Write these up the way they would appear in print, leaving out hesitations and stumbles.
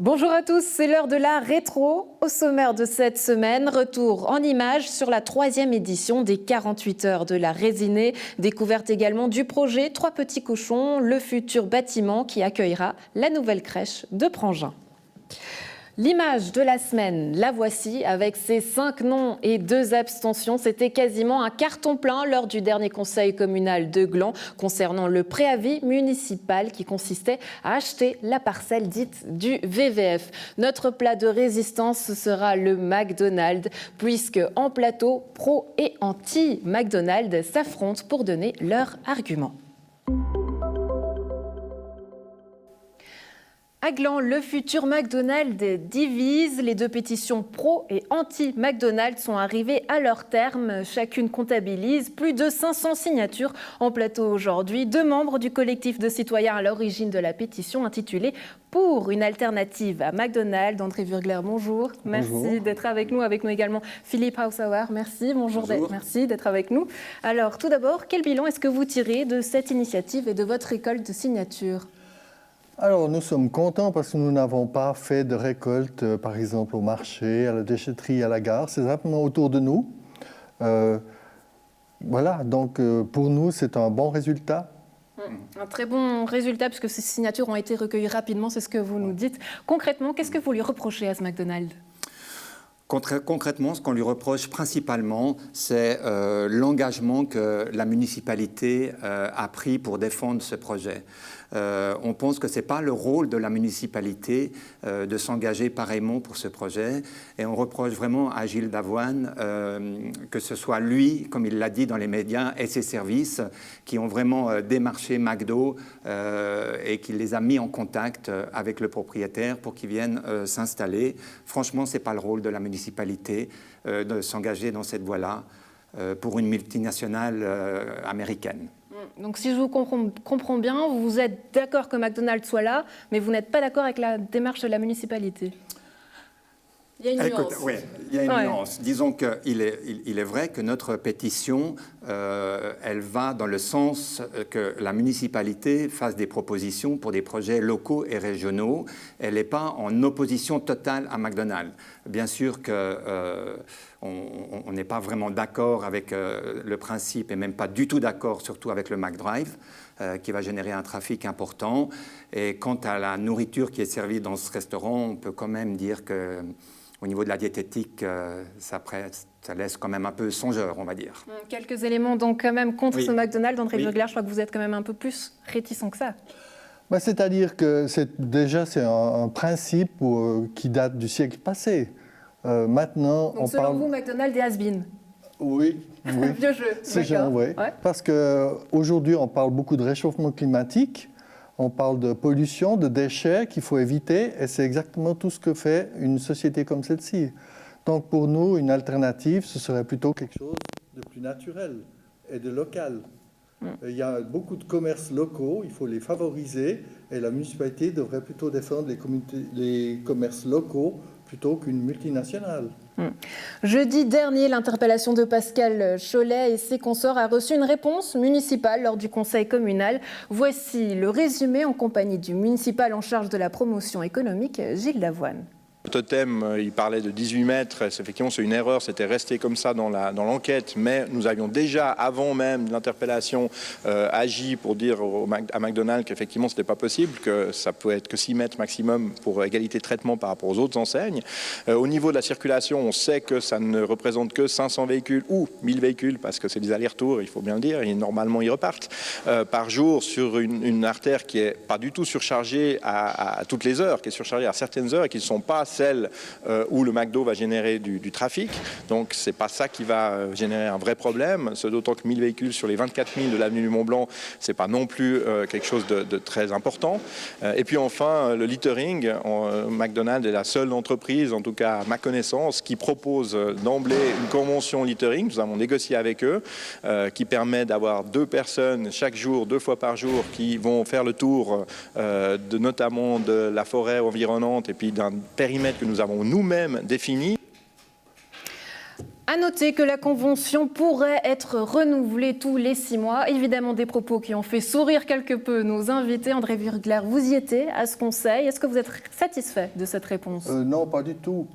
Bonjour à tous, c'est l'heure de la rétro. Au sommaire de cette semaine, retour en images sur la 3e édition des 48 heures de la Résinée. Découverte également du projet Trois petits cochons, le futur bâtiment qui accueillera la nouvelle crèche de Prangin. L'image de la semaine, la voici, avec ses 5 noms et 2 abstentions. C'était quasiment un carton plein lors du dernier conseil communal de Gland concernant le préavis municipal qui consistait à acheter la parcelle dite du VVF. Notre plat de résistance sera le McDonald's, puisque en plateau, pro et anti-McDonald's s'affrontent pour donner leurs arguments. À Gland, le futur McDonald's divise. Les 2 pétitions pro et anti-McDonald's sont arrivées à leur terme. Chacune comptabilise plus de 500 signatures en plateau aujourd'hui. 2 membres du collectif de citoyens à l'origine de la pétition intitulée « Pour une alternative à McDonald's ». André Wurgler, bonjour. Merci d'être avec nous également Philippe Hausauer. Merci, bonjour. Merci d'être avec nous. Alors, tout d'abord, quel bilan est-ce que vous tirez de cette initiative et de votre récolte de signatures ? Alors, nous sommes contents parce que nous n'avons pas fait de récolte, par exemple, au marché, à la déchetterie, à la gare. C'est simplement autour de nous. Voilà, donc pour nous, c'est un bon résultat. Un très bon résultat, puisque ces signatures ont été recueillies rapidement, c'est ce que vous nous dites. Concrètement, qu'est-ce que vous lui reprochez à ce McDonald's ? Concrètement, ce qu'on lui reproche principalement, c'est l'engagement que la municipalité a pris pour défendre ce projet. On pense que ce n'est pas le rôle de la municipalité de s'engager pareillement pour ce projet. Et on reproche vraiment à Gilles Davoine que ce soit lui, comme il l'a dit dans les médias, et ses services qui ont vraiment démarché McDo et qui les a mis en contact avec le propriétaire pour qu'ils viennent s'installer. Franchement, ce n'est pas le rôle de la municipalité de s'engager dans cette voie-là pour une multinationale américaine. Donc si je vous comprends bien, vous êtes d'accord que McDonald's soit là, mais vous n'êtes pas d'accord avec la démarche de la municipalité. Il y a une nuance. Oui, il y a une nuance. Disons qu'il est vrai que notre pétition, elle va dans le sens que la municipalité fasse des propositions pour des projets locaux et régionaux. Elle n'est pas en opposition totale à McDonald's. Bien sûr que on n'est pas vraiment d'accord avec le principe et même pas du tout d'accord, surtout avec le McDrive, qui va générer un trafic important. Et quant à la nourriture qui est servie dans ce restaurant, on peut quand même dire que au niveau de la diététique, ça laisse quand même un peu songeur, on va dire. Quelques éléments donc quand même contre ce McDonald's. André Wurgler, je crois que vous êtes quand même un peu plus réticent que ça. C'est-à-dire que c'est un principe qui date du siècle passé. Maintenant, donc, selon vous, McDonald's est has-been. Oui. Vieux jeu. C'est genre, oui. Ouais. Parce qu'aujourd'hui, on parle beaucoup de réchauffement climatique. On parle de pollution, de déchets qu'il faut éviter, et c'est exactement tout ce que fait une société comme celle-ci. Donc pour nous, une alternative, ce serait plutôt quelque chose de plus naturel et de local. Il y a beaucoup de commerces locaux, il faut les favoriser, et la municipalité devrait plutôt défendre les commerces locaux plutôt qu'une multinationale. Jeudi dernier, l'interpellation de Pascal Cholet et ses consorts a reçu une réponse municipale lors du conseil communal. Voici le résumé en compagnie du municipal en charge de la promotion économique, Gilles Davoine. Le totem, il parlait de 18 mètres, effectivement c'est une erreur, c'était resté comme ça dans l'enquête, mais nous avions déjà, avant même l'interpellation, agi pour dire à McDonald's qu'effectivement c'était pas possible, que ça peut être que 6 mètres maximum pour égalité de traitement par rapport aux autres enseignes. Au niveau de la circulation, on sait que ça ne représente que 500 véhicules ou 1000 véhicules, parce que c'est des allers-retours, il faut bien le dire, et normalement ils repartent, par jour sur une artère qui est pas du tout surchargée à toutes les heures, qui est surchargée à certaines heures et qui ne sont pas celle où le McDo va générer du trafic. Donc, ce n'est pas ça qui va générer un vrai problème. C'est d'autant que 1000 véhicules sur les 24 000 de l'avenue du Mont-Blanc, ce n'est pas non plus quelque chose de très important. Et puis enfin, le littering. McDonald's est la seule entreprise, en tout cas à ma connaissance, qui propose d'emblée une convention littering. Nous avons négocié avec eux, qui permet d'avoir 2 personnes chaque jour, 2 fois par jour, qui vont faire le tour notamment de la forêt environnante et puis d'un périmètre que nous avons nous-mêmes défini. À noter que la convention pourrait être renouvelée tous les 6 mois. Évidemment, des propos qui ont fait sourire quelque peu nos invités. André Wurgler, vous y étiez à ce conseil. Est-ce que vous êtes satisfait de cette réponse? Non, pas du tout.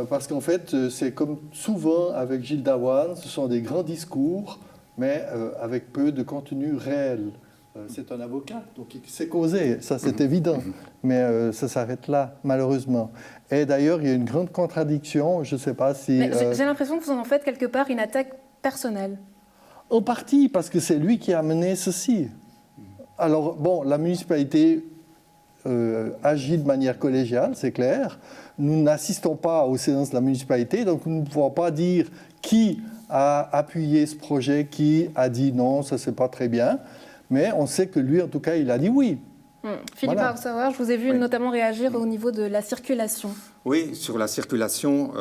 Parce qu'en fait, c'est comme souvent avec Gilles Dawan, ce sont des grands discours, mais avec peu de contenu réel. C'est un avocat, donc il sait causer, ça c'est évident, mais ça s'arrête là, malheureusement. Et d'ailleurs, il y a une grande contradiction, je ne sais pas si... J'ai l'impression que vous en faites quelque part une attaque personnelle. En partie, parce que c'est lui qui a mené ceci. Alors, bon, la municipalité agit de manière collégiale, c'est clair. Nous n'assistons pas aux séances de la municipalité, donc nous ne pouvons pas dire qui a appuyé ce projet, qui a dit non, ça c'est pas très bien. Mais on sait que lui, en tout cas, il a dit oui. Philippe Haussauer, je vous ai vu notamment réagir au niveau de la circulation. Oui, sur la circulation,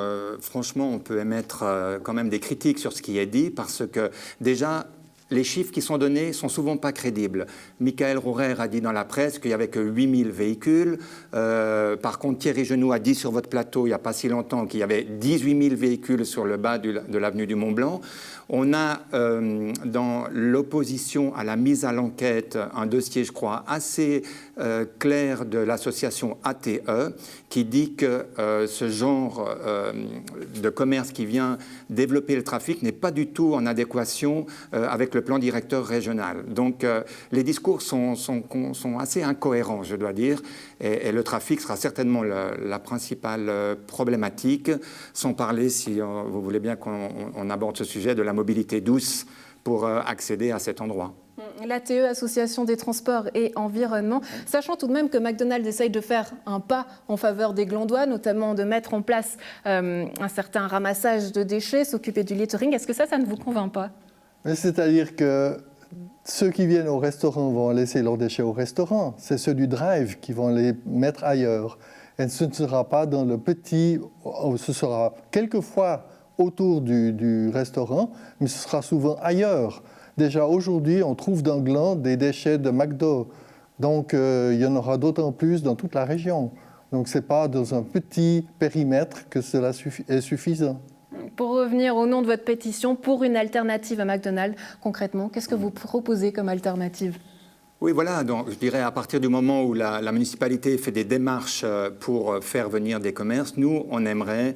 franchement, on peut émettre quand même des critiques sur ce qui est dit, parce que déjà, les chiffres qui sont donnés sont souvent pas crédibles. Michael Rohrer a dit dans la presse qu'il n'y avait que 8000 véhicules. Par contre, Thierry Genoux a dit sur votre plateau, il n'y a pas si longtemps, qu'il y avait 18 000 véhicules sur le bas de l'avenue du Mont-Blanc. On a, dans l'opposition à la mise à l'enquête, un dossier, je crois, assez clair de l'association ATE, qui dit que ce genre de commerce qui vient développer le trafic n'est pas du tout en adéquation avec le plan directeur régional. Donc les discours sont assez incohérents, je dois dire, et le trafic sera certainement la principale problématique, sans parler, si vous voulez bien qu'on aborde ce sujet, de la mobilité douce pour accéder à cet endroit. L'ATE, Association des transports et environnement, sachant tout de même que McDonald's essaye de faire un pas en faveur des Glandois, notamment de mettre en place un certain ramassage de déchets, s'occuper du littering. Est-ce que ça ne vous convainc pas? C'est-à-dire que ceux qui viennent au restaurant vont laisser leurs déchets au restaurant. C'est ceux du drive qui vont les mettre ailleurs. Et ce ne sera pas dans le petit... Ce sera quelquefois autour du restaurant, mais ce sera souvent ailleurs. Déjà aujourd'hui, on trouve dans Gland des déchets de McDo. Donc il y en aura d'autant plus dans toute la région. Donc ce n'est pas dans un petit périmètre que cela est suffisant. Pour revenir au nom de votre pétition pour une alternative à McDonald's, concrètement, qu'est-ce que vous proposez comme alternative? Oui, voilà, donc je dirais à partir du moment où la municipalité fait des démarches pour faire venir des commerces, nous, on aimerait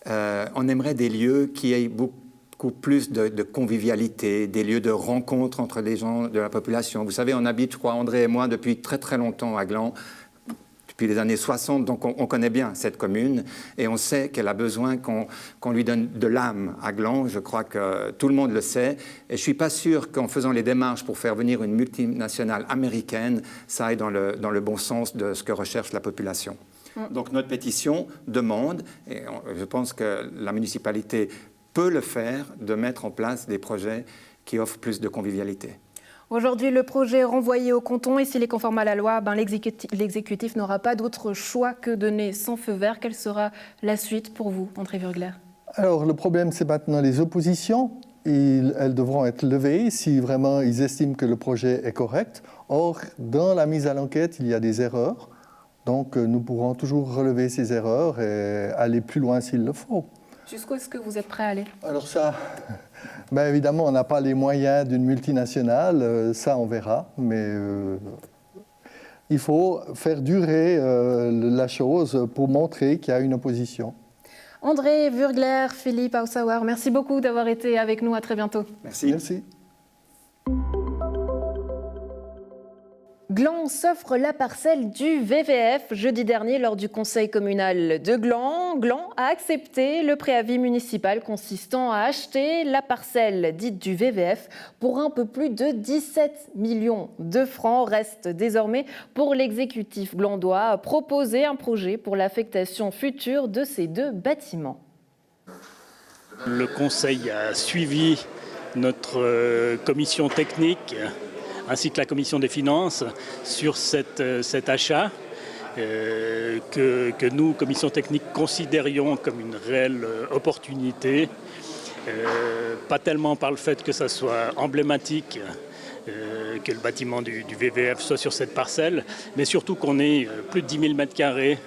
des lieux qui aient beaucoup plus de convivialité, des lieux de rencontre entre les gens de la population. Vous savez, on habite, je crois, André et moi, depuis très très longtemps à Gland, depuis les années 60, donc on connaît bien cette commune et on sait qu'elle a besoin qu'on lui donne de l'âme à Gland. Je crois que tout le monde le sait et je ne suis pas sûr qu'en faisant les démarches pour faire venir une multinationale américaine, ça aille dans le bon sens de ce que recherche la population. Donc notre pétition demande, et je pense que la municipalité peut le faire, de mettre en place des projets qui offrent plus de convivialité. Aujourd'hui, le projet est renvoyé au canton et s'il est conforme à la loi, l'exécutif n'aura pas d'autre choix que de donner son feu vert. Quelle sera la suite pour vous, André Wurgler? Alors le problème, c'est maintenant les oppositions. Elles devront être levées si vraiment ils estiment que le projet est correct. Or, dans la mise à l'enquête, il y a des erreurs. Donc nous pourrons toujours relever ces erreurs et aller plus loin s'il le faut. Jusqu'où est-ce que vous êtes prêt à aller? Alors ça, ben évidemment, on n'a pas les moyens d'une multinationale, ça on verra, mais il faut faire durer la chose pour montrer qu'il y a une opposition. André Wurgler, Philippe Haussauer, merci beaucoup d'avoir été avec nous. À très bientôt. Merci. Merci. Gland s'offre la parcelle du VVF. Jeudi dernier, lors du conseil communal de Gland, Gland a accepté le préavis municipal consistant à acheter la parcelle dite du VVF pour un peu plus de 17 millions de francs. Reste désormais pour l'exécutif glandois à proposer un projet pour l'affectation future de ces deux bâtiments. Le conseil a suivi notre commission technique ainsi que la commission des finances sur cet achat que nous, commission technique, considérions comme une réelle opportunité, pas tellement par le fait que ça soit emblématique, que le bâtiment du VVF soit sur cette parcelle, mais surtout qu'on ait plus de 10 000 mètres carrés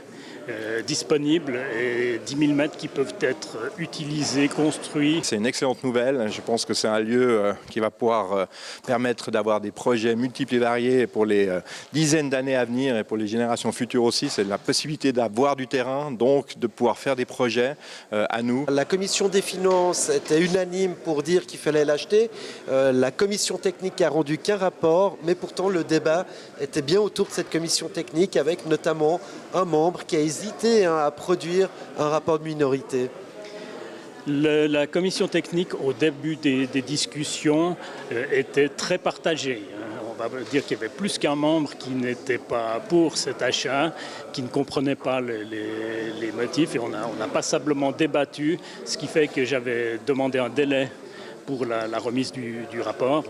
disponibles et 10 000 mètres qui peuvent être utilisés, construits. C'est une excellente nouvelle. Je pense que c'est un lieu qui va pouvoir permettre d'avoir des projets multiples et variés pour les dizaines d'années à venir et pour les générations futures aussi. C'est la possibilité d'avoir du terrain, donc de pouvoir faire des projets à nous. La commission des finances était unanime pour dire qu'il fallait l'acheter. La commission technique a rendu qu'un rapport, mais pourtant le débat était bien autour de cette commission technique avec notamment un membre qui a hésité à produire un rapport de minorité. La commission technique, au début des discussions, était très partagée. On va dire qu'il y avait plus qu'un membre qui n'était pas pour cet achat, qui ne comprenait pas les motifs, et on a passablement débattu, ce qui fait que j'avais demandé un délai pour la remise du rapport,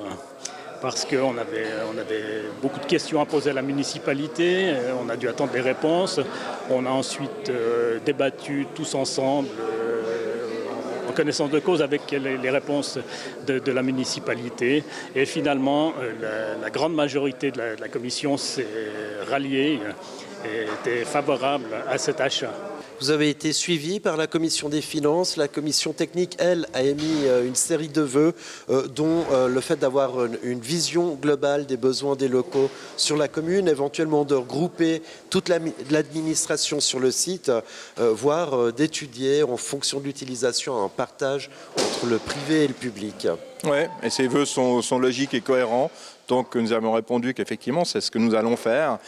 parce qu'on avait beaucoup de questions à poser à la municipalité, on a dû attendre des réponses, on a ensuite débattu tous ensemble, en connaissance de cause avec les réponses de la municipalité. Et finalement, la grande majorité de la commission s'est ralliée et était favorable à cet achat. Vous avez été suivi par la commission des finances. La commission technique, elle, a émis une série de vœux, dont le fait d'avoir une vision globale des besoins des locaux sur la commune, éventuellement de regrouper toute l'administration sur le site, voire d'étudier en fonction de l'utilisation un partage entre le privé et le public. Oui, et ces vœux sont logiques et cohérents. Donc nous avons répondu qu'effectivement c'est ce que nous allons faire.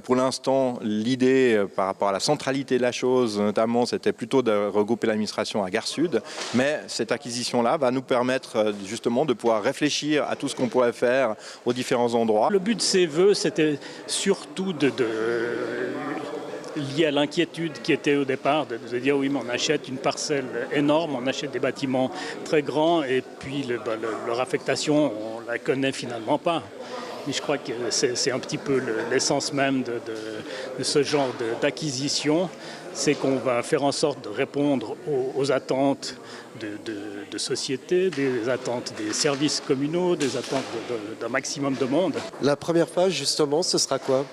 Pour l'instant, l'idée par rapport à la centralité de la chose, notamment, c'était plutôt de regrouper l'administration à Gare Sud. Mais cette acquisition-là va nous permettre justement de pouvoir réfléchir à tout ce qu'on pourrait faire aux différents endroits. Le but de ces vœux, c'était surtout lié à l'inquiétude qui était au départ, de dire oui, mais on achète une parcelle énorme, on achète des bâtiments très grands, et puis leur affectation, on la connaît finalement pas. Mais je crois que c'est un petit peu l'essence même de ce genre d'acquisition, c'est qu'on va faire en sorte de répondre aux attentes de société, des attentes des services communaux, des attentes d'un maximum de monde. La première phase, justement, ce sera quoi ?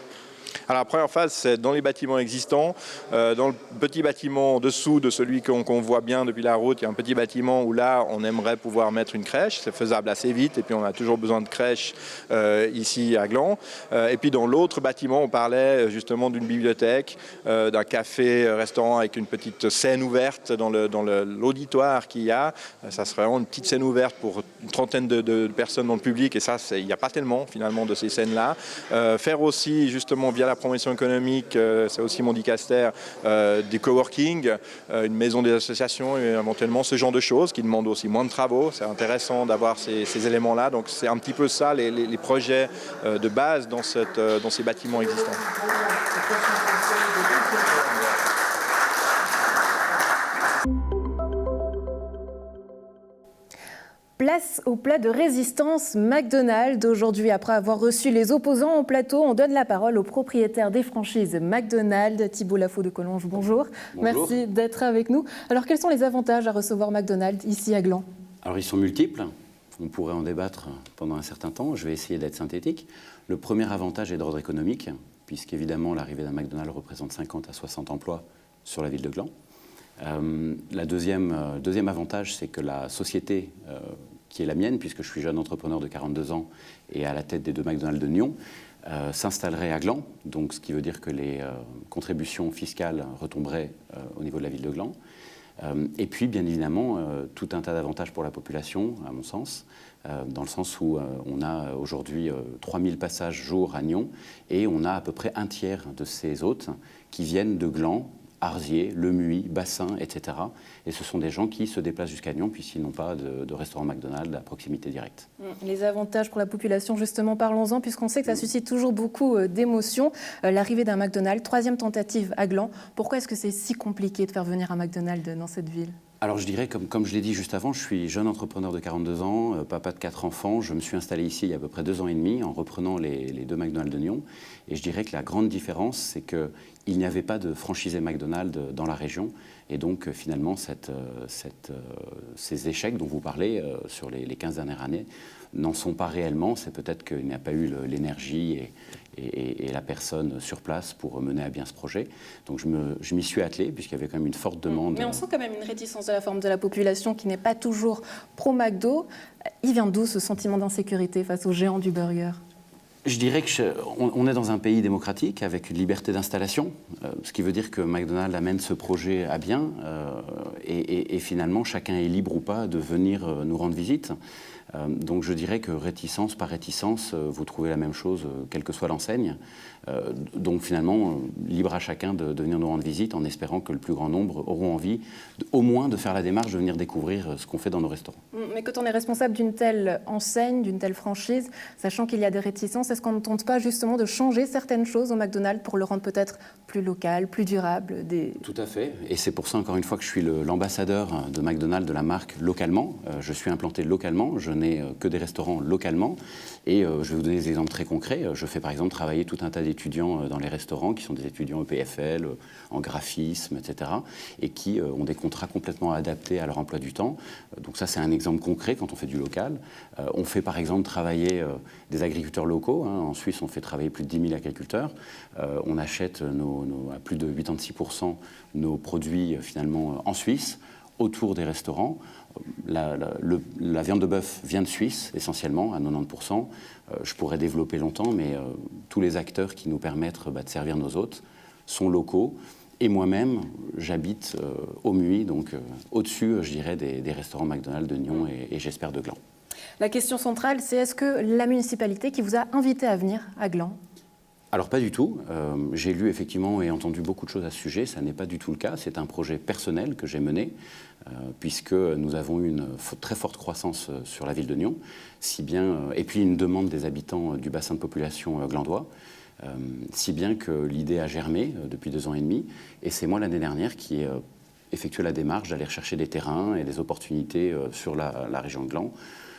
Alors la première phase, c'est dans les bâtiments existants. Dans le petit bâtiment en dessous de celui qu'on voit bien depuis la route, il y a un petit bâtiment où là, on aimerait pouvoir mettre une crèche. C'est faisable assez vite et puis on a toujours besoin de crèche ici à Gland. Et puis dans l'autre bâtiment, on parlait justement d'une bibliothèque, d'un café-restaurant avec une petite scène ouverte dans l'auditoire qu'il y a. Ça serait vraiment une petite scène ouverte pour une trentaine de personnes dans le public, et ça, il n'y a pas tellement finalement de ces scènes-là. Faire aussi justement via la promotion économique, c'est aussi mon dicaster, des coworking, une maison des associations, et éventuellement ce genre de choses qui demandent aussi moins de travaux. C'est intéressant d'avoir ces éléments-là. Donc c'est un petit peu ça les projets de base dans ces bâtiments existants. Place au plat de résistance McDonald's. Aujourd'hui, après avoir reçu les opposants en plateau, on donne la parole au propriétaire des franchises McDonald's, Thibault Lafaux de Collonges. Bonjour. Merci d'être avec nous. Alors, quels sont les avantages à recevoir McDonald's ici à Gland ? Alors, ils sont multiples. On pourrait en débattre pendant un certain temps. Je vais essayer d'être synthétique. Le premier avantage est d'ordre économique, puisqu'évidemment, l'arrivée d'un McDonald's représente 50 à 60 emplois sur la ville de Gland. Le deuxième avantage, c'est que la société qui est la mienne, puisque je suis jeune entrepreneur de 42 ans et à la tête des 2 McDonald's de Nyon, s'installerait à Gland, donc ce qui veut dire que les contributions fiscales retomberaient au niveau de la ville de Gland. Et puis, bien évidemment, tout un tas d'avantages pour la population, à mon sens, dans le sens où on a aujourd'hui 3000 passages jour à Nyon, et on a à peu près un tiers de ces hôtes qui viennent de Gland, Arzier, Le Muy, Bassin, etc. Et ce sont des gens qui se déplacent jusqu'à Nyon puisqu'ils n'ont pas de restaurant McDonald's à proximité directe. Les avantages pour la population, justement, parlons-en, puisqu'on sait que ça suscite toujours beaucoup d'émotions. L'arrivée d'un McDonald's, 3e tentative à Gland. Pourquoi est-ce que c'est si compliqué de faire venir un McDonald's dans cette ville ? Alors je dirais, comme je l'ai dit juste avant, je suis jeune entrepreneur de 42 ans, papa de 4 enfants. Je me suis installé ici il y a à peu près 2 ans et demi en reprenant les 2 McDonald's de Nyon. Et je dirais que la grande différence, c'est qu'il n'y avait pas de franchisé McDonald's dans la région. Et donc finalement, ces échecs dont vous parlez sur les 15 dernières années n'en sont pas réellement. C'est peut-être qu'il n'y a pas eu l'énergie et la personne sur place pour mener à bien ce projet. Donc je m'y suis attelé, puisqu'il y avait quand même une forte demande. Mais on sent quand même une réticence de la forme de la population qui n'est pas toujours pro-McDo. Il vient d'où ce sentiment d'insécurité face aux géants du burger ? Je dirais qu'on est dans un pays démocratique avec une liberté d'installation, ce qui veut dire que McDonald's amène ce projet à bien et finalement chacun est libre ou pas de venir nous rendre visite. Donc je dirais que réticence par réticence, vous trouvez la même chose quelle que soit l'enseigne. Donc finalement, libre à chacun de venir nous rendre visite en espérant que le plus grand nombre auront envie au moins de faire la démarche de venir découvrir ce qu'on fait dans nos restaurants. Mais quand on est responsable d'une telle enseigne, d'une telle franchise, sachant qu'il y a des réticences, est-ce qu'on ne tente pas justement de changer certaines choses au McDonald's pour le rendre peut-être plus local, plus durable Tout à fait. Et c'est pour ça, encore une fois, que je suis l'ambassadeur de McDonald's, de la marque localement. Je suis implanté localement, je n'ai que des restaurants localement. Et je vais vous donner des exemples très concrets. Je fais par exemple travailler tout un tas d'étudiants dans les restaurants qui sont des étudiants EPFL, en graphisme, etc. et qui ont des contrats complètement adaptés à leur emploi du temps. Donc ça, c'est un exemple concret quand on fait du local. On fait par exemple travailler des agriculteurs locaux. En Suisse, on fait travailler plus de 10 000 agriculteurs. On achète à plus de 86% nos produits finalement en Suisse, autour des restaurants. La viande de bœuf vient de Suisse, essentiellement, à 90%. Je pourrais développer longtemps, mais tous les acteurs qui nous permettent de servir nos hôtes sont locaux. Et moi-même, j'habite au Muy, donc au-dessus, je dirais, des restaurants McDonald's de Nyon et j'espère de Gland. La question centrale, c'est est-ce que la municipalité qui vous a invité à venir à Gland ? Alors pas du tout. J'ai lu effectivement et entendu beaucoup de choses à ce sujet. Ça n'est pas du tout le cas. C'est un projet personnel que j'ai mené, puisque nous avons eu une très forte croissance sur la ville de Nyon, et puis une demande des habitants du bassin de population glandois, si bien que l'idée a germé depuis 2 ans et demi. Et c'est moi l'année dernière qui ai effectué la démarche d'aller rechercher des terrains et des opportunités sur la région de Gland.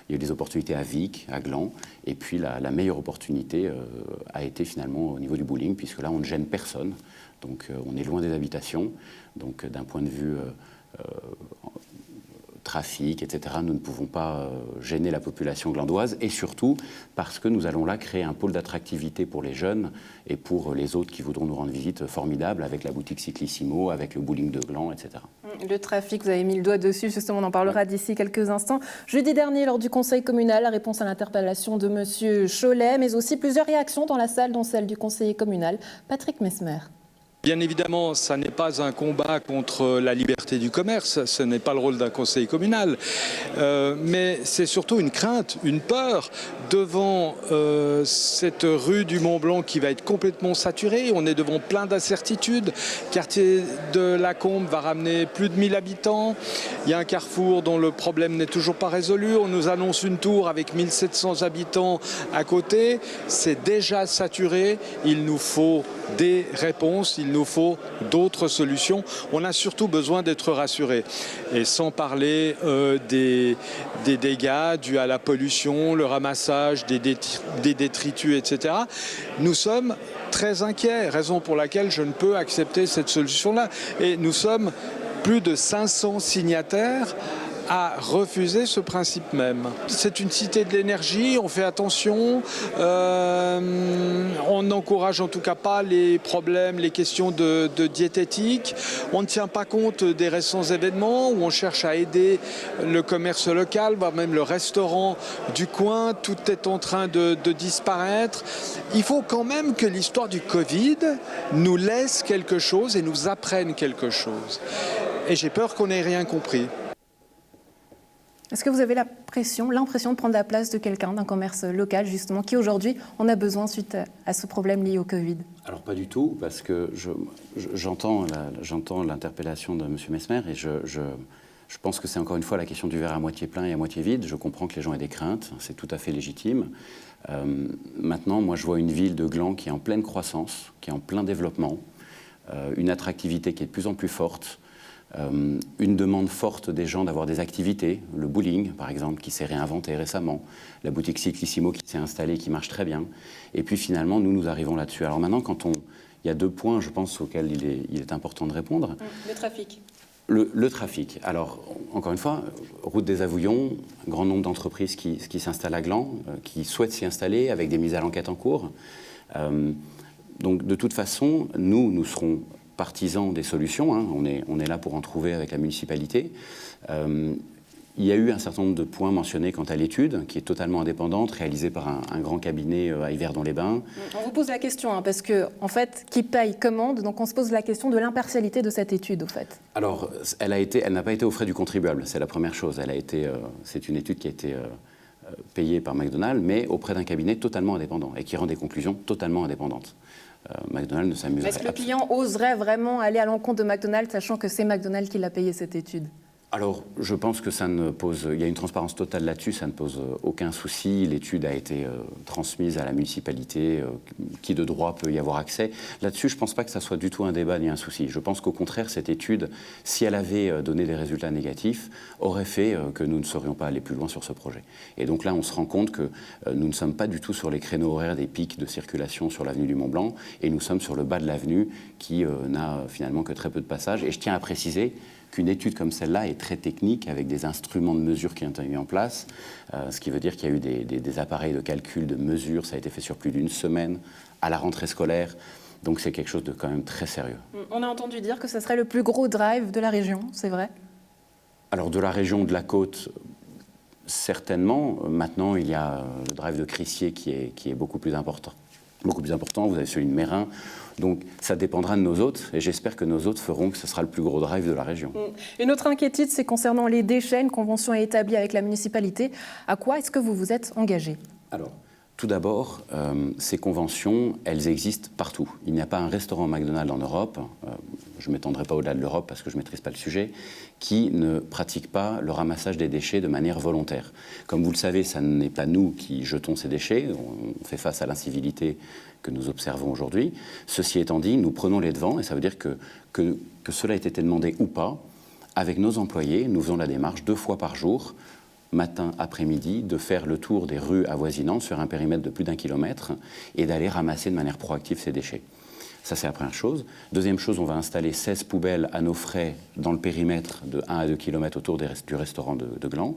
Il y a eu des opportunités à Vic, à Gland, et puis la meilleure opportunité a été finalement au niveau du bowling, puisque là on ne gêne personne, donc on est loin des habitations, donc d'un point de vue trafic, etc., nous ne pouvons pas gêner la population glandoise, et surtout parce que nous allons là créer un pôle d'attractivité pour les jeunes et pour les autres qui voudront nous rendre visite formidable, avec la boutique Cyclissimo, avec le bowling de Gland, etc. Le trafic, vous avez mis le doigt dessus, justement, on en parlera d'ici quelques instants. Jeudi dernier, lors du Conseil communal, la réponse à l'interpellation de M. Cholet, mais aussi plusieurs réactions dans la salle, dont celle du conseiller communal, Patrick Mesmer. Bien évidemment, ça n'est pas un combat contre la liberté du commerce, ce n'est pas le rôle d'un conseil communal, mais c'est surtout une crainte, une peur devant cette rue du Mont-Blanc qui va être complètement saturée. On est devant plein d'incertitudes. Quartier de la Combe va ramener plus de 1000 habitants. Il y a un carrefour dont le problème n'est toujours pas résolu. On nous annonce une tour avec 1700 habitants à côté. C'est déjà saturé. Il nous faut des réponses, il nous faut d'autres solutions. On a surtout besoin d'être rassurés. Et sans parler des dégâts dus à la pollution, le ramassage des détritus, etc. Nous sommes très inquiets, raison pour laquelle je ne peux accepter cette solution-là. Et nous sommes plus de 500 signataires à refuser ce principe même. C'est une cité de l'énergie, on fait attention, on n'encourage en tout cas pas les problèmes, les questions de diététique, on ne tient pas compte des récents événements où on cherche à aider le commerce local, voire même le restaurant du coin, tout est en train de disparaître. Il faut quand même que l'histoire du Covid nous laisse quelque chose et nous apprenne quelque chose. Et j'ai peur qu'on n'ait rien compris. Est-ce que vous avez l'impression de prendre la place de quelqu'un, d'un commerce local, justement, qui aujourd'hui en a besoin suite à ce problème lié au Covid ? Alors pas du tout, parce que j'entends l'interpellation de M. Mesmer et je pense que c'est encore une fois la question du verre à moitié plein et à moitié vide. Je comprends que les gens aient des craintes, c'est tout à fait légitime. Maintenant, moi je vois une ville de Gland qui est en pleine croissance, qui est en plein développement, une attractivité qui est de plus en plus forte, une demande forte des gens d'avoir des activités, le bowling par exemple qui s'est réinventé récemment, la boutique Cyclissimo qui s'est installée, qui marche très bien, et puis finalement nous arrivons là-dessus. Alors maintenant il y a 2 points je pense auxquels il est important de répondre. Le trafic. Le trafic. Alors, encore une fois, route des Avouillons, grand nombre d'entreprises qui s'installent à Gland, qui souhaitent s'y installer avec des mises à l'enquête en cours. Donc, de toute façon, nous serons partisans des solutions. Hein. On est là pour en trouver avec la municipalité. Il y a eu un certain nombre de points mentionnés quant à l'étude, qui est totalement indépendante, réalisée par un grand cabinet à Yverdon-les-Bains. On vous pose la question, hein, parce que, en fait, qui paye commande, donc on se pose la question de l'impartialité de cette étude, au fait. Alors, elle n'a pas été aux frais du contribuable, c'est la première chose. C'est une étude qui a été payée par McDonald's, mais auprès d'un cabinet totalement indépendant, et qui rend des conclusions totalement indépendantes. McDonald's ne s'amuserait pas. Est-ce que le client oserait vraiment aller à l'encontre de McDonald's, sachant que c'est McDonald's qui l'a payé cette étude ? Alors, je pense que il y a une transparence totale là-dessus, ça ne pose aucun souci. L'étude a été transmise à la municipalité, qui de droit peut y avoir accès. Là-dessus, je ne pense pas que ça soit du tout un débat ni un souci. Je pense qu'au contraire, cette étude, si elle avait donné des résultats négatifs, aurait fait que nous ne serions pas allés plus loin sur ce projet. Et donc là, on se rend compte que nous ne sommes pas du tout sur les créneaux horaires des pics de circulation sur l'avenue du Mont-Blanc, et nous sommes sur le bas de l'avenue qui n'a finalement que très peu de passages. Et je tiens à préciser qu'une étude comme celle-là est très technique, avec des instruments de mesure qui ont été mis en place, ce qui veut dire qu'il y a eu des appareils de calcul, de mesure, ça a été fait sur plus d'une semaine, à la rentrée scolaire, donc c'est quelque chose de quand même très sérieux. On a entendu dire que ce serait le plus gros drive de la région, c'est vrai ? Alors de la région, de la côte, certainement. Maintenant, il y a le drive de Crissier qui est beaucoup plus important. Vous avez celui de Mérin. Donc ça dépendra de nos hôtes, et j'espère que nos hôtes feront que ce sera le plus gros drive de la région. Une autre inquiétude, c'est concernant les déchets. Une convention est établie avec la municipalité. À quoi est-ce que vous vous êtes engagé ? Alors, tout d'abord, ces conventions, elles existent partout. Il n'y a pas un restaurant McDonald's en Europe, je ne m'étendrai pas au-delà de l'Europe parce que je ne maîtrise pas le sujet, qui ne pratique pas le ramassage des déchets de manière volontaire. Comme vous le savez, ce n'est pas nous qui jetons ces déchets, on fait face à l'incivilité que nous observons aujourd'hui. Ceci étant dit, nous prenons les devants, et ça veut dire que cela ait été demandé ou pas, avec nos employés, nous faisons la démarche 2 fois par jour, matin, après-midi, de faire le tour des rues avoisinantes sur un périmètre de plus d'1 kilomètre et d'aller ramasser de manière proactive ces déchets. Ça, c'est la première chose. Deuxième chose, on va installer 16 poubelles à nos frais dans le périmètre de 1 à 2 km autour du restaurant de Gland.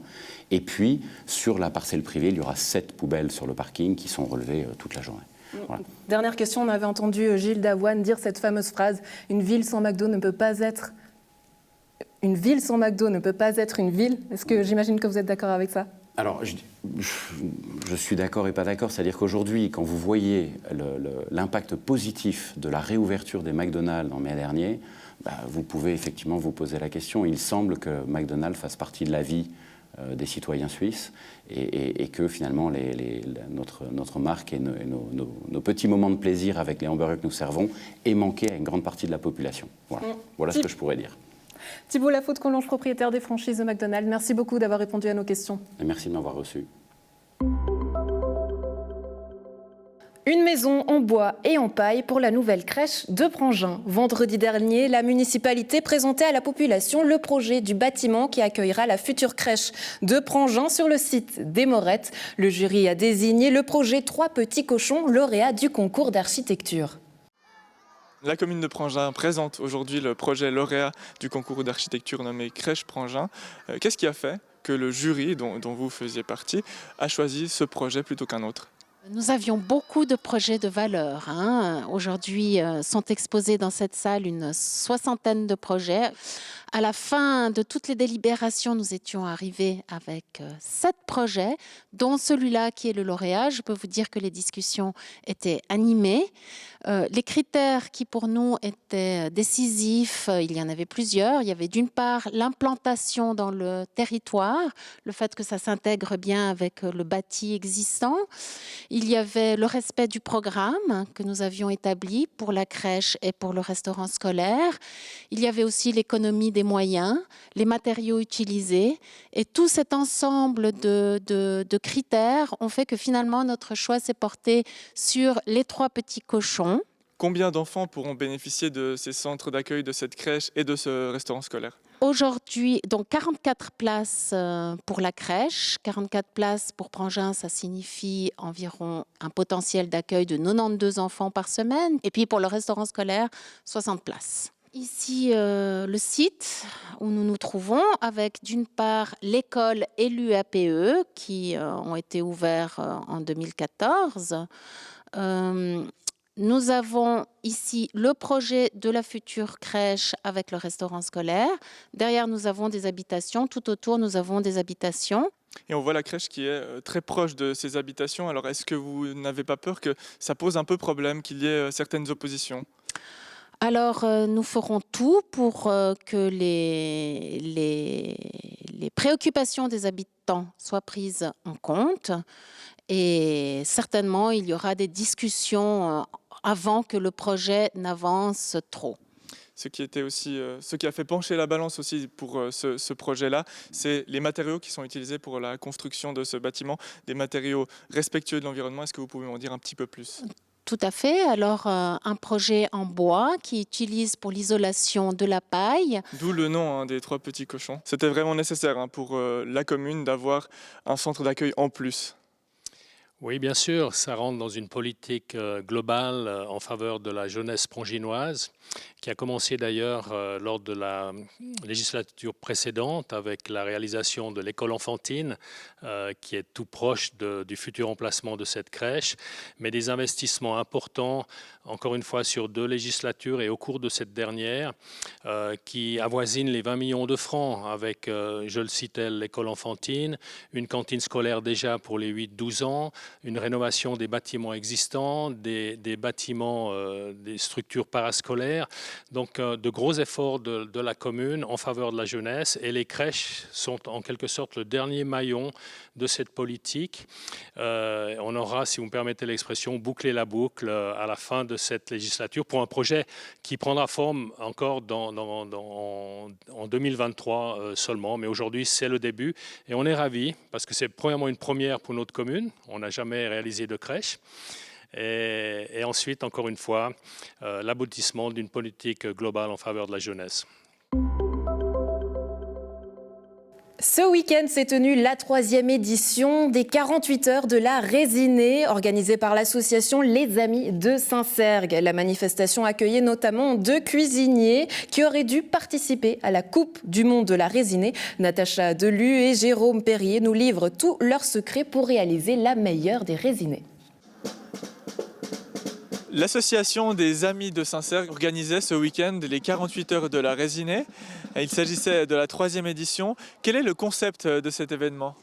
Et puis, sur la parcelle privée, il y aura 7 poubelles sur le parking qui sont relevées toute la journée. Voilà. Dernière question, on avait entendu Gilles Davoine dire cette fameuse phrase « Une ville sans McDo ne peut pas être... Une ville sans McDo ne peut pas être une ville ». Est-ce que j'imagine que vous êtes d'accord avec ça ? Alors, je suis d'accord et pas d'accord. C'est-à-dire qu'aujourd'hui, quand vous voyez l'impact positif de la réouverture des McDonald's en mai dernier, vous pouvez effectivement vous poser la question. Il semble que McDonald's fasse partie de la vie des citoyens suisses et que finalement notre marque et nos petits moments de plaisir avec les hamburgers que nous servons aient manqué à une grande partie de la population. Voilà ce que je pourrais dire. Thibault Lafaute-Collonges, propriétaire des franchises de McDonald's, merci beaucoup d'avoir répondu à nos questions. Et merci de m'avoir reçu. Une maison en bois et en paille pour la nouvelle crèche de Prangin. Vendredi dernier, la municipalité présentait à la population le projet du bâtiment qui accueillera la future crèche de Prangin sur le site des Morettes. Le jury a désigné le projet 3 petits cochons, lauréat du concours d'architecture. La commune de Prangin présente aujourd'hui le projet lauréat du concours d'architecture nommé Crèche Prangin. Qu'est-ce qui a fait que le jury, dont vous faisiez partie, a choisi ce projet plutôt qu'un autre ? Nous avions beaucoup de projets de valeur. Aujourd'hui sont exposés dans cette salle une 60aine de projets. À la fin de toutes les délibérations, nous étions arrivés avec 7 projets, dont celui-là qui est le lauréat. Je peux vous dire que les discussions étaient animées. Les critères qui pour nous étaient décisifs, il y en avait plusieurs. Il y avait d'une part l'implantation dans le territoire, le fait que ça s'intègre bien avec le bâti existant. Il y avait le respect du programme que nous avions établi pour la crèche et pour le restaurant scolaire. Il y avait aussi l'économie des moyens, les matériaux utilisés. Et tout cet ensemble de critères ont fait que finalement notre choix s'est porté sur les 3 petits cochons. Combien d'enfants pourront bénéficier de ces centres d'accueil, de cette crèche et de ce restaurant scolaire ? Aujourd'hui, donc 44 places pour la crèche, 44 places pour Prangin, ça signifie environ un potentiel d'accueil de 92 enfants par semaine. Et puis pour le restaurant scolaire, 60 places. Ici, le site où nous nous trouvons, avec d'une part l'école et l'UAPE qui ont été ouverts en 2014. Nous avons ici le projet de la future crèche avec le restaurant scolaire. Derrière, nous avons des habitations. Tout autour, nous avons des habitations. Et on voit la crèche qui est très proche de ces habitations. Alors est-ce que vous n'avez pas peur que ça pose un peu problème, qu'il y ait certaines oppositions ? Alors, nous ferons tout pour que les préoccupations des habitants soient prises en compte. Et certainement, il y aura des discussions avant que le projet n'avance trop. Ce qui a fait pencher la balance aussi pour ce projet-là, c'est les matériaux qui sont utilisés pour la construction de ce bâtiment, des matériaux respectueux de l'environnement. Est-ce que vous pouvez m'en dire un petit peu plus ? Tout à fait. Alors, un projet en bois qui utilise pour l'isolation de la paille. D'où le nom des 3 petits cochons. C'était vraiment nécessaire pour la commune d'avoir un centre d'accueil en plus. Oui, bien sûr, ça rentre dans une politique globale en faveur de la jeunesse pronginoise, qui a commencé d'ailleurs lors de la législature précédente avec la réalisation de l'école enfantine, qui est tout proche du futur emplacement de cette crèche, mais des investissements importants, encore une fois, sur 2 législatures et au cours de cette dernière, qui avoisinent les 20 millions de francs avec, je le citais, l'école enfantine, une cantine scolaire déjà pour les 8-12 ans, une rénovation des bâtiments existants, des bâtiments, des structures parascolaires. Donc, de gros efforts de la commune en faveur de la jeunesse. Et les crèches sont en quelque sorte le dernier maillon de cette politique. On aura, si vous me permettez l'expression, bouclé la boucle à la fin de cette législature pour un projet qui prendra forme encore en 2023 seulement. Mais aujourd'hui, c'est le début. Et on est ravis parce que c'est premièrement une première pour notre commune. On n'a jamais réalisé de crèche. Et ensuite, encore une fois, l'aboutissement d'une politique globale en faveur de la jeunesse. Ce week-end s'est tenue la 3e édition des 48 heures de la résinée, organisée par l'association Les Amis de Saint-Sergue. La manifestation accueillait notamment 2 cuisiniers qui auraient dû participer à la Coupe du Monde de la résinée. Natacha Delu et Jérôme Perrier nous livrent tous leurs secrets pour réaliser la meilleure des résinées. L'association des Amis de Saint-Sergue organisait ce week-end les 48 heures de la résinée. Il s'agissait de la 3e édition. Quel est le concept de cet événement ?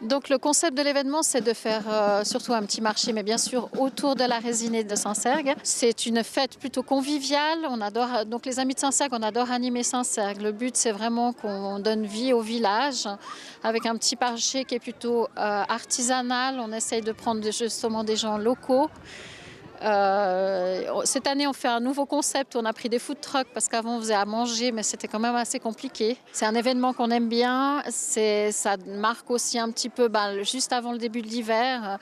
Donc le concept de l'événement, c'est de faire surtout un petit marché, mais bien sûr autour de la résinée de Saint-Sergue. C'est une fête plutôt conviviale. On adore, donc les Amis de Saint-Sergue, on adore animer Saint-Sergue. Le but, c'est vraiment qu'on donne vie au village avec un petit marché qui est plutôt artisanal. On essaye de prendre justement des gens locaux. Cette année, on fait un nouveau concept. On a pris des food trucks parce qu'avant, on faisait à manger, mais c'était quand même assez compliqué. C'est un événement qu'on aime bien. Ça marque aussi un petit peu juste avant le début de l'hiver.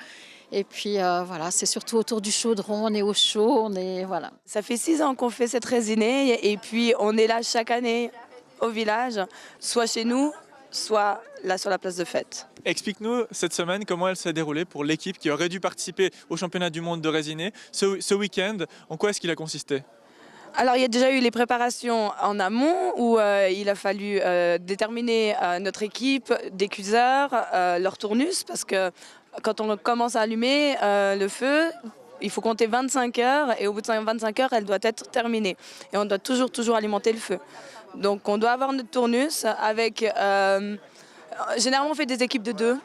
Et puis voilà, c'est surtout autour du chaudron, on est au chaud, voilà. Ça fait 6 ans qu'on fait cette résinée et puis on est là chaque année au village, soit chez nous, soit là sur la place de fête. Explique-nous cette semaine comment elle s'est déroulée pour l'équipe qui aurait dû participer au championnat du monde de résinée. Ce week-end, en quoi est-ce qu'il a consisté ? Alors il y a déjà eu les préparations en amont où il a fallu déterminer notre équipe, des cuiseurs, leur tournus, parce que quand on commence à allumer le feu, il faut compter 25 heures et au bout de 25 heures, elle doit être terminée. Et on doit toujours alimenter le feu. Donc on doit avoir notre tournus avec... généralement on fait des équipes de 2.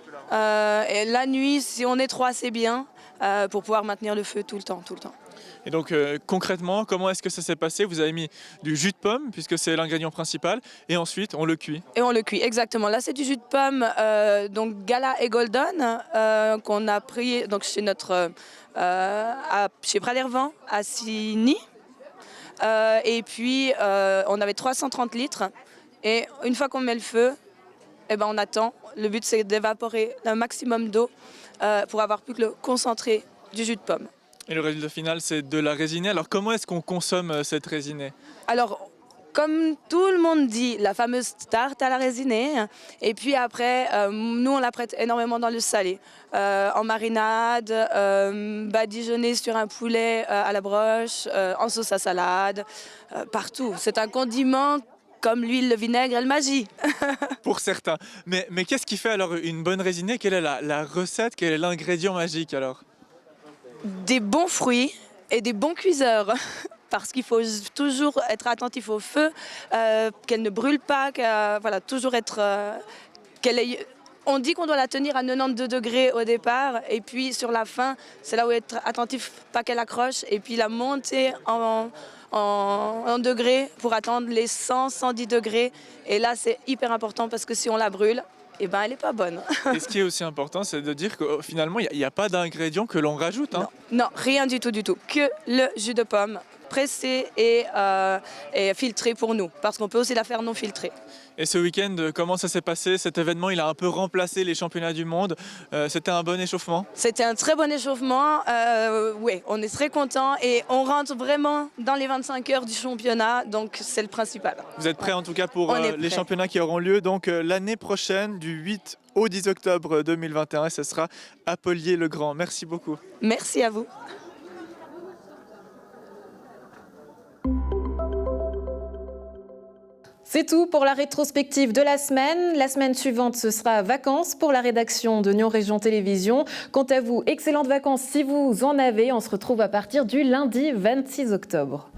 Et la nuit, si on est 3, c'est bien pour pouvoir maintenir le feu tout le temps. Et donc concrètement, comment est-ce que ça s'est passé ? Vous avez mis du jus de pomme puisque c'est l'ingrédient principal et ensuite on le cuit. Et on le cuit, exactement. Là c'est du jus de pomme, donc Gala et Golden qu'on a pris donc chez chez Pralervent à Signy. Et puis on avait 330 litres et une fois qu'on met le feu, on attend. Le but c'est d'évaporer un maximum d'eau pour avoir plus que le concentré du jus de pomme. Et le résultat final c'est de la résinée. Alors comment est-ce qu'on consomme cette résinée ? Alors comme tout le monde dit, la fameuse tarte à la résinée. Et puis après, nous, on la prête énormément dans le salé. En marinade, badigeonné sur un poulet à la broche, en sauce à salade, partout. C'est un condiment comme l'huile, le vinaigre et le magie. Pour certains. Mais qu'est-ce qui fait alors une bonne résinée? Quelle est la recette? Quel est l'ingrédient magique alors? Des bons fruits et des bons cuiseurs. Parce qu'il faut toujours être attentif au feu, qu'elle ne brûle pas, voilà, toujours être... On dit qu'on doit la tenir à 92 degrés au départ, et puis sur la fin, c'est là où être attentif, pas qu'elle accroche, et puis la monter en degrés pour attendre les 100-110 degrés. Et là, c'est hyper important parce que si on la brûle, eh ben, elle n'est pas bonne. Et ce qui est aussi important, c'est de dire que finalement, il n'y a pas d'ingrédients que l'on rajoute. Hein. Non, rien du tout, que le jus de pomme pressé et filtré pour nous, parce qu'on peut aussi la faire non filtrée. Et ce week-end, comment ça s'est passé? Cet événement, il a un peu remplacé les championnats du monde. C'était un bon échauffement? C'était un très bon échauffement. Oui, on est très contents et on rentre vraiment dans les 25 heures du championnat, donc c'est le principal. Vous êtes prêts en tout cas pour les championnats qui auront lieu donc l'année prochaine, du 8 au 10 octobre 2021, et ce sera à Pollier-le-Grand. Merci beaucoup. Merci à vous. C'est tout pour la rétrospective de la semaine. La semaine suivante, ce sera vacances pour la rédaction de Nyon Région Télévision. Quant à vous, excellentes vacances si vous en avez. On se retrouve à partir du lundi 26 octobre.